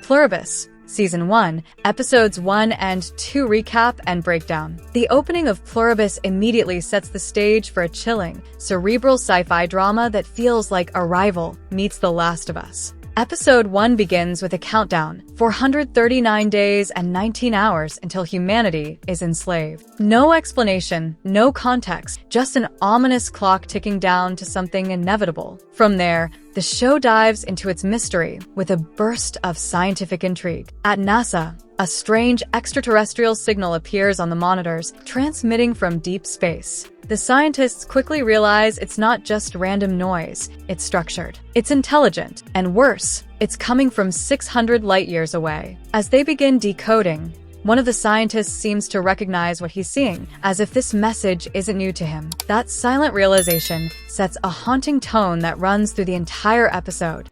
Pluribus, Season 1, Episodes 1 and 2 Recap and Breakdown. The opening of Pluribus immediately sets the stage for a chilling, cerebral sci-fi drama that feels like Arrival meets The Last of Us. Episode 1 begins with a countdown, 439 days and 19 hours until humanity is enslaved. No explanation, no context, just an ominous clock ticking down to something inevitable. From there, the show dives into its mystery with a burst of scientific intrigue. At NASA, a strange extraterrestrial signal appears on the monitors, transmitting from deep space. The scientists quickly realize it's not just random noise, it's structured. It's intelligent, and worse, it's coming from 600 light-years away. As they begin decoding, one of the scientists seems to recognize what he's seeing, as if this message isn't new to him. That silent realization sets a haunting tone that runs through the entire episode.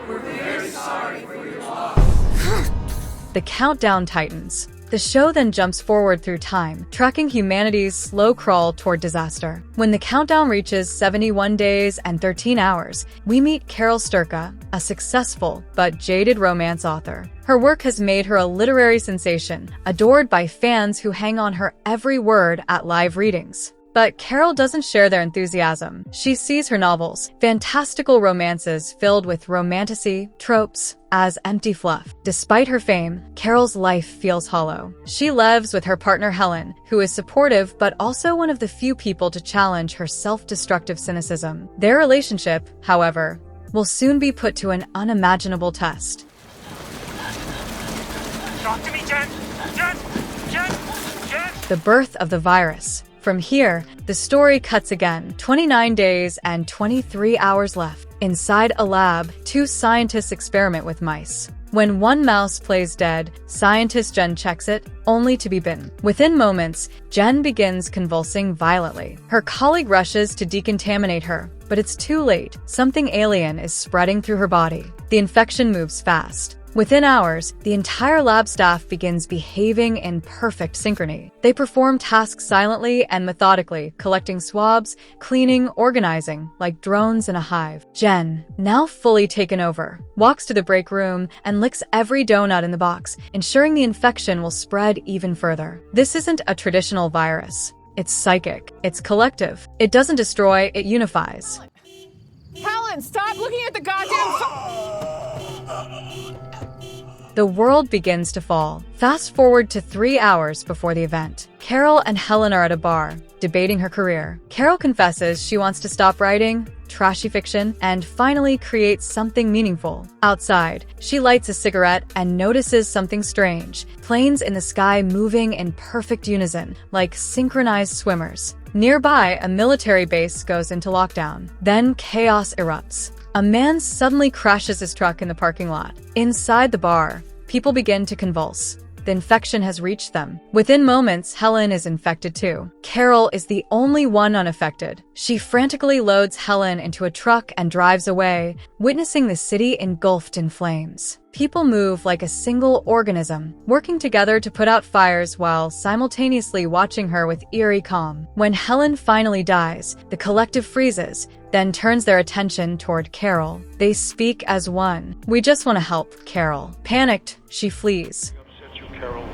We're very sorry for your loss. The countdown tightens. The show then jumps forward through time, tracking humanity's slow crawl toward disaster. When the countdown reaches 71 days and 13 hours, we meet Carol Sturka, a successful but jaded romance author. Her work has made her a literary sensation, adored by fans who hang on her every word at live readings. But Carol doesn't share their enthusiasm. She sees her novels, fantastical romances filled with romantasy, tropes, as empty fluff. Despite her fame, Carol's life feels hollow. She lives with her partner Helen, who is supportive but also one of the few people to challenge her self-destructive cynicism. Their relationship, however, will soon be put to an unimaginable test. Talk to me, Jen! Jen! The birth of the virus. From here, the story cuts again. 29 days and 23 hours left. Inside a lab, two scientists experiment with mice. When one mouse plays dead, scientist Jen checks it, only to be bitten. Within moments, Jen begins convulsing violently. Her colleague rushes to decontaminate her, but it's too late. Something alien is spreading through her body. The infection moves fast. Within hours, the entire lab staff begins behaving in perfect synchrony. They perform tasks silently and methodically, collecting swabs, cleaning, organizing, like drones in a hive. Jen, now fully taken over, walks to the break room and licks every donut in the box, ensuring the infection will spread even further. This isn't a traditional virus. It's psychic. It's collective. It doesn't destroy, it unifies. Helen, stop looking at the goddamn The world begins to fall. Fast forward to 3 hours before the event. Carol and Helen are at a bar, debating her career. Carol confesses she wants to stop writing trashy fiction and finally create something meaningful. Outside, she lights a cigarette and notices something strange. Planes in the sky moving in perfect unison, like synchronized swimmers. Nearby, a military base goes into lockdown. Then chaos erupts. A man suddenly crashes his truck in the parking lot. Inside the bar, people begin to convulse. The infection has reached them. Within moments, Helen is infected too. Carol is the only one unaffected. She frantically loads Helen into a truck and drives away, witnessing the city engulfed in flames. People move like a single organism, working together to put out fires while simultaneously watching her with eerie calm. When Helen finally dies, the collective freezes, then turns their attention toward Carol. They speak as one. "We just want to help, Carol." Panicked, she flees. Carol,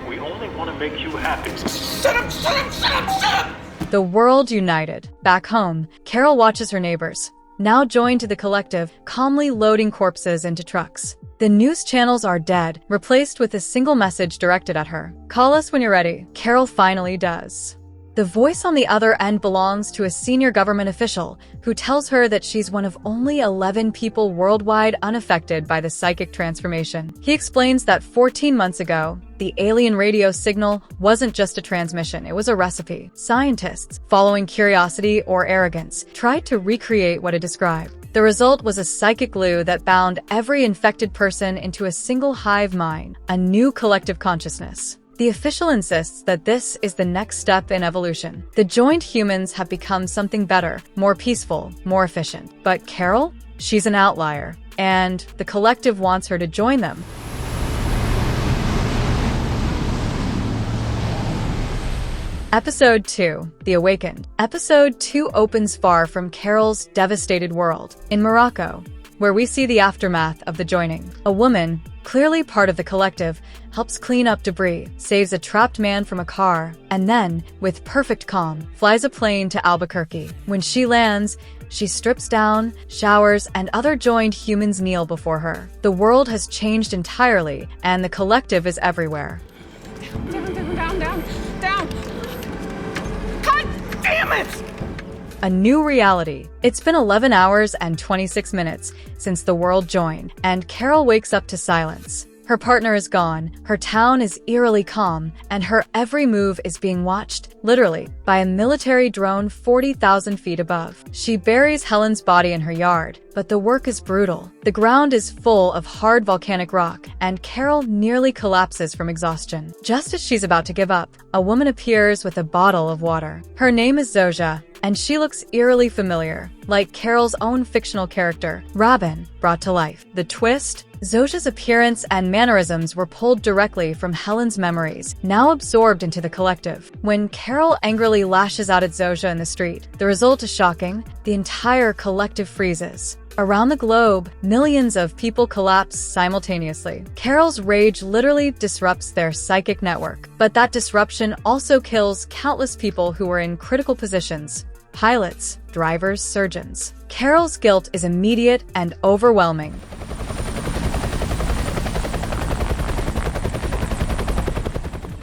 we only want to make you happy. Shut up! The world united. Back home, Carol watches her neighbors, now joined to the collective, calmly loading corpses into trucks. The news channels are dead, replaced with a single message directed at her. "Call us when you're ready." Carol finally does. The voice on the other end belongs to a senior government official who tells her that she's one of only 11 people worldwide unaffected by the psychic transformation. He explains that 14 months ago, the alien radio signal wasn't just a transmission, it was a recipe. Scientists, following curiosity or arrogance, tried to recreate what it described. The result was a psychic glue that bound every infected person into a single hive mind, a new collective consciousness. The official insists that this is the next step in evolution. The joined humans have become something better, more peaceful, more efficient. But Carol? She's an outlier, and the collective wants her to join them. Episode 2, The Awakened. Episode 2 opens far from Carol's devastated world. In Morocco, where we see the aftermath of the joining. A woman, clearly part of the collective, helps clean up debris, saves a trapped man from a car, and then, with perfect calm, flies a plane to Albuquerque. When she lands, she strips down, showers, and other joined humans kneel before her. The world has changed entirely, and the collective is everywhere. Down. God damn it! A new reality. It's been 11 hours and 26 minutes since the world joined, and Carol wakes up to silence. Her partner is gone, her town is eerily calm, and her every move is being watched, literally, by a military drone 40,000 feet above. She buries Helen's body in her yard, but the work is brutal. The ground is full of hard volcanic rock, and Carol nearly collapses from exhaustion. Just as she's about to give up, a woman appears with a bottle of water. Her name is Zosia, and she looks eerily familiar, like Carol's own fictional character, Robin, brought to life. The twist? Zosia's appearance and mannerisms were pulled directly from Helen's memories, now absorbed into the collective. When Carol angrily lashes out at Zosia in the street, the result is shocking. The entire collective freezes. Around the globe, millions of people collapse simultaneously. Carol's rage literally disrupts their psychic network, but that disruption also kills countless people who were in critical positions. Pilots, drivers, surgeons. Carol's guilt is immediate and overwhelming.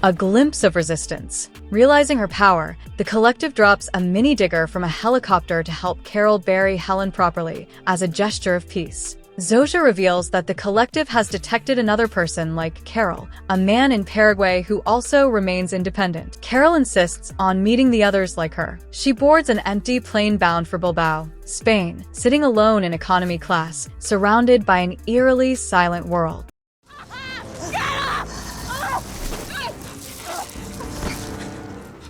A glimpse of resistance. Realizing her power, the collective drops a mini digger from a helicopter to help Carol bury Helen properly, as a gesture of peace. Zosia reveals that the collective has detected another person like Carol, a man in Paraguay who also remains independent. Carol insists on meeting the others like her. She boards an empty plane bound for Bilbao, Spain, sitting alone in economy class, surrounded by an eerily silent world.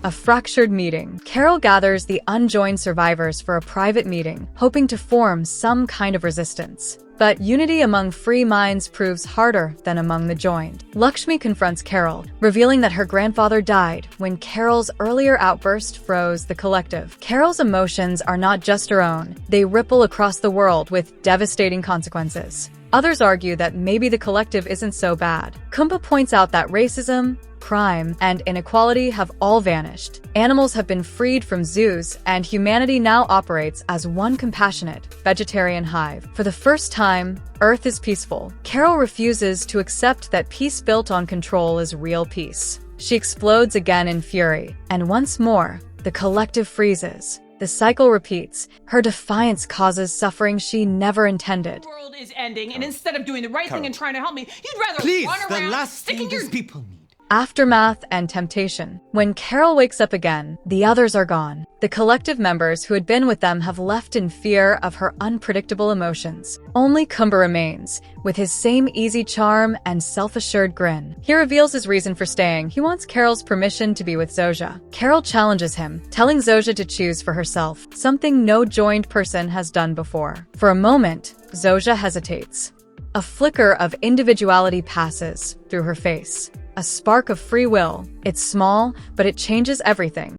A fractured meeting. Carol gathers the unjoined survivors for a private meeting, hoping to form some kind of resistance. But unity among free minds proves harder than among the joined. Lakshmi confronts Carol, revealing that her grandfather died when Carol's earlier outburst froze the collective. Carol's emotions are not just her own. They ripple across the world with devastating consequences. Others argue that maybe the collective isn't so bad. Kumpa points out that racism, crime, and inequality have all vanished. Animals have been freed from zoos, and humanity now operates as one compassionate, vegetarian hive. For the first time, Earth is peaceful. Carol refuses to accept that peace built on control is real peace. She explodes again in fury, and once more, the collective freezes. The cycle repeats. Her defiance causes suffering she never intended. The world is ending, and instead of doing the right thing and trying to help me, you'd rather Please, run the around last sticking thing your... these people need. Aftermath and temptation. When Carol wakes up again, the others are gone. The collective members who had been with them have left in fear of her unpredictable emotions. Only Kumba remains, with his same easy charm and self-assured grin. He reveals his reason for staying. He wants Carol's permission to be with Zosia. Carol challenges him, telling Zosia to choose for herself, something no joined person has done before. For a moment, Zosia hesitates. A flicker of individuality passes through her face. A spark of free will. It's small, but it changes everything.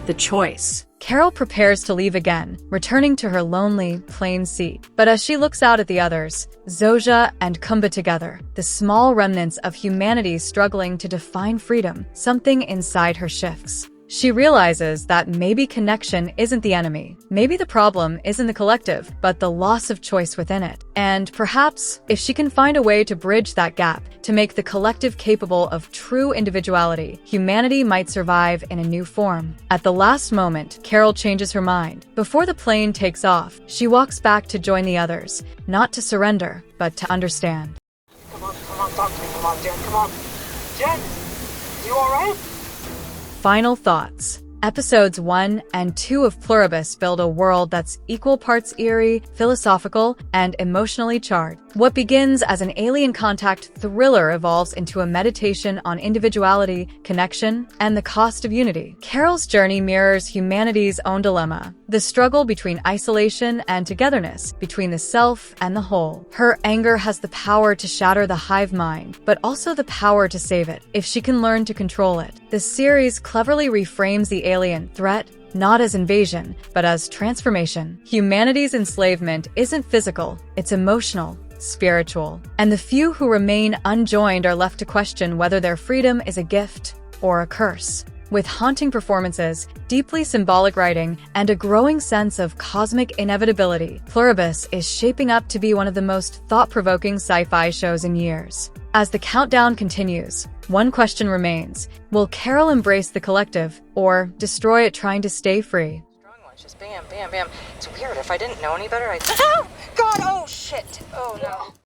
The choice. Carol prepares to leave again, returning to her lonely, plain seat. But as she looks out at the others, Zosia and Kumba together, the small remnants of humanity struggling to define freedom, something inside her shifts. She realizes that maybe connection isn't the enemy. Maybe the problem isn't the collective, but the loss of choice within it. And perhaps, if she can find a way to bridge that gap, to make the collective capable of true individuality, humanity might survive in a new form. At the last moment, Carol changes her mind. Before the plane takes off, she walks back to join the others, not to surrender, but to understand. Come on, talk to me. Come on, Jen, come on. Jen, you alright? Final thoughts. Episodes 1 and 2 of Pluribus build a world that's equal parts eerie, philosophical, and emotionally charged. What begins as an alien contact thriller evolves into a meditation on individuality, connection, and the cost of unity. Carol's journey mirrors humanity's own dilemma, the struggle between isolation and togetherness, between the self and the whole. Her anger has the power to shatter the hive mind, but also the power to save it, if she can learn to control it. The series cleverly reframes the alien threat not as invasion, but as transformation. Humanity's enslavement isn't physical, it's emotional, spiritual. And the few who remain unjoined are left to question whether their freedom is a gift or a curse. With haunting performances, deeply symbolic writing, and a growing sense of cosmic inevitability, Pluribus is shaping up to be one of the most thought-provoking sci-fi shows in years. As the countdown continues, one question remains: will Carol embrace the collective, or destroy it trying to stay free? Strong ones, just bam, bam, bam. It's weird. If I didn't know any better, I'd... Oh, God! Oh, shit! Oh, no.